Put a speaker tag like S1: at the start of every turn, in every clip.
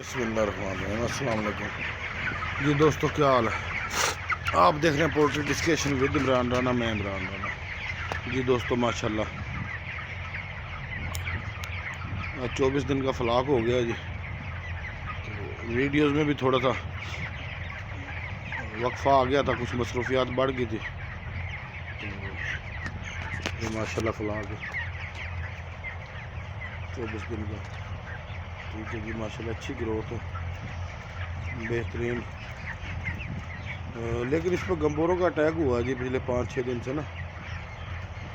S1: بسم اللہ الرحمن الرحیم، السلام علیکم جی دوستو، کیا حال ہے؟ آپ دیکھ رہے ہیں portray discussion with Imran Rana, میں عمران رانا جی دوستو، ماشاءاللہ 24 دن کا فلاق ہو گیا جی۔ ویڈیوز میں بھی تھوڑا سا وقفہ آ گیا تھا، کچھ مصروفیات بڑھ گئی تھی، تو ماشاءاللہ فلاق 24 دن کا ٹھیک ہے جی، ماشاءاللہ اچھی گروتھ ہے، بہترین۔ لیکن اس پہ گمبوروں کا اٹیک ہوا ہے جی پچھلے 5-6 دن سے نا،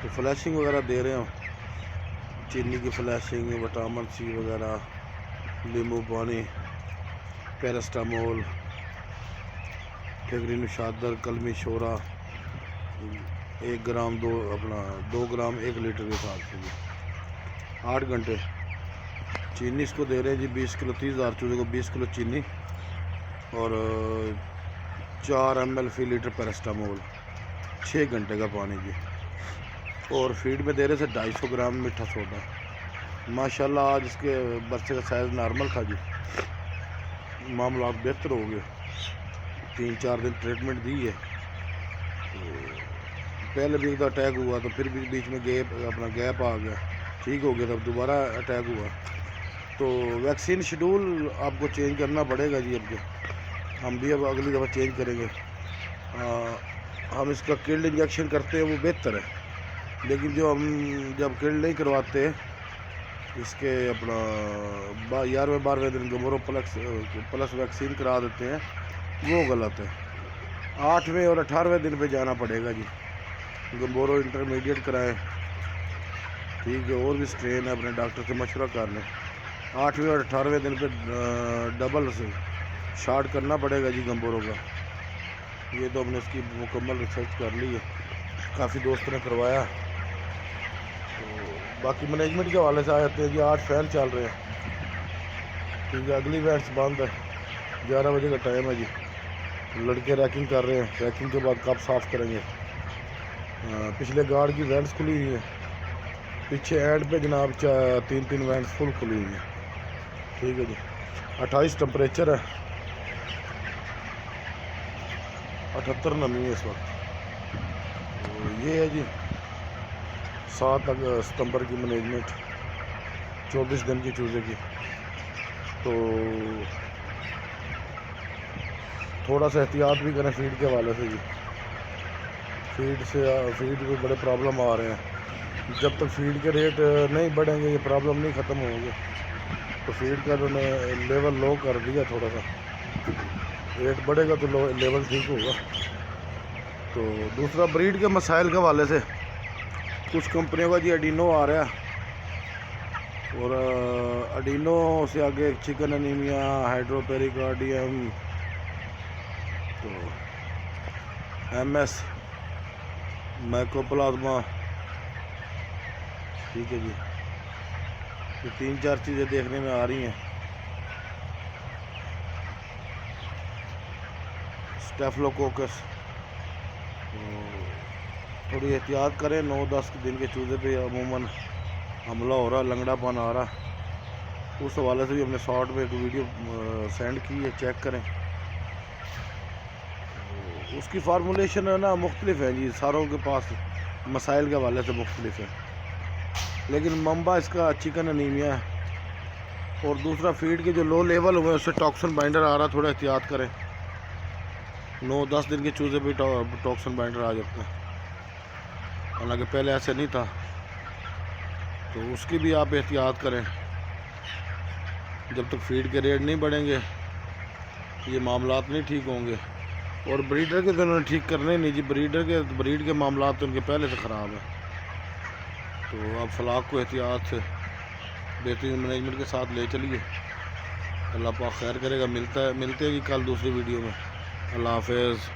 S1: تو فلیشنگ وغیرہ دے رہے ہیں، چینی کی فلیشنگ، وٹامن سی وغیرہ، لیمو پانی، پیرسٹامول، ٹھیکری نشادر، کلمی شورا، 1 گرام 2 گرام 1 لیٹر کے حساب سے جی، 8 گھنٹے چینی اس کو دے رہے ہیں جی، 20 کلو 30,000 چوزے کو 20 کلو چینی اور 4 ml فی لیٹر پیرسٹامول، 6 گھنٹے کا پانی جی، اور فیڈ میں دے رہے تھے 250 گرام میٹھا سوڈا۔ ماشاءاللہ آج اس کے بچے کا سائز نارمل تھا جی، معاملات بہتر ہو گئے، 3-4 دن ٹریٹمنٹ دی ہے۔ پہلے بھی ایک اٹیک ہوا تو پھر بھی بیچ میں گیپ آ گیا، ٹھیک ہو گیا، تب دوبارہ اٹیک ہوا، تو ویکسین شیڈول آپ کو چینج کرنا پڑے گا جی۔ اب ہم بھی اب اگلی دفعہ چینج کریں گے، ہم اس کا کلڈ انجیکشن کرتے ہیں وہ بہتر ہے، لیکن جو ہم جب کلڈ نہیں کرواتے اس کے 11ویں-12ویں دن گمورو پلس ویکسین کرا دیتے ہیں، وہ غلط ہے۔ 8ویں اور 18ویں دن پہ جانا پڑے گا جی، گمبورو انٹرمیڈیٹ کرائیں، ٹھیک ہے، اور بھی سٹرین ہے، اپنے ڈاکٹر سے مشورہ کر لیں۔ 8ویں اور 18ویں دن پہ ڈبل سے شارٹ کرنا پڑے گا جی گمبورو کا۔ یہ تو ہم نے اس کی مکمل ریسرچ کر لی ہے، کافی دوست نے کروایا۔ تو باقی مینجمنٹ کے حوالے سے آ جاتے ہیں جی، 8 فین چل رہے ہیں، ٹھیک ہے، اگلی وینٹس بند ہے، 11 بجے کا ٹائم ہے جی، لڑکے ریکنگ کر رہے ہیں، ریکنگ کے بعد کب صاف کریں گے۔ پچھلے گارڈ کی وینٹس کھلی ہوئی ہیں، پیچھے اینڈ پہ جناب 3 وینٹس فل کھلی ہوئی ہیں، ٹھیک ہے جی۔ 28 ٹمپریچر ہے، 78 نمی ہے اس وقت۔ تو یہ ہے جی 7 ستمبر کی مینجمنٹ 24 دن کی چوزے کی۔ تو تھوڑا سا احتیاط بھی کریں فیڈ کے حوالے سے جی، فیڈ کو بڑے پرابلم آ رہے ہیں، جب تک فیڈ کے ریٹ نہیں بڑھیں گے یہ پرابلم نہیں ختم ہوگی، تو فیڈ کا انہوں نے لیول لو کر دیا، تھوڑا سا ریٹ بڑھے گا تو لیول ٹھیک ہوگا۔ تو دوسرا بریڈ کے مسائل کے حوالے سے کچھ کمپنیوں کا جی اڈینو آ رہا ہے، اور اڈینو سے آگے چکن انیمیا، ہائیڈروپیریکارڈیم، تو MS، مائکوپلازما، ٹھیک ہے جی، یہ 3-4 چیزیں دیکھنے میں آ رہی ہیں۔ اسٹیفلوکوکس، تھوڑی احتیاط کریں، 9-10 دن کے چوزے پہ عموماً حملہ ہو رہا، لنگڑا پن آ رہا، اس حوالے سے بھی ہم نے شارٹ میں ایک ویڈیو سینڈ کی ہے، چیک کریں۔ اس کی فارمولیشن ہے نا مختلف ہے جی، ساروں کے پاس مسائل کے حوالے سے مختلف ہے، لیکن منبع اس کا چکن انیمیا ہے، اور دوسرا فیڈ کے جو لو لیول ہوئے اس سے ٹاکسن بائنڈر آ رہا، تھوڑا احتیاط کریں، 9-10 دن کے چوزے پہ ٹاکسن بائنڈر آ جاتے ہیں، حالانکہ پہلے ایسے نہیں تھا، تو اس کی بھی آپ احتیاط کریں۔ جب تک فیڈ کے ریٹ نہیں بڑھیں گے یہ معاملات نہیں ٹھیک ہوں گے، اور بریڈر کے تو انہوں نے ٹھیک کرنے نہیں جی، بریڈ کے معاملات تو ان کے پہلے سے خراب ہیں، تو آپ فلاق کو احتیاط سے بہترین مینجمنٹ کے ساتھ لے چلیے، اللہ پاک خیر کرے گا۔ ملتے ہیں جی کل دوسری ویڈیو میں، اللہ حافظ۔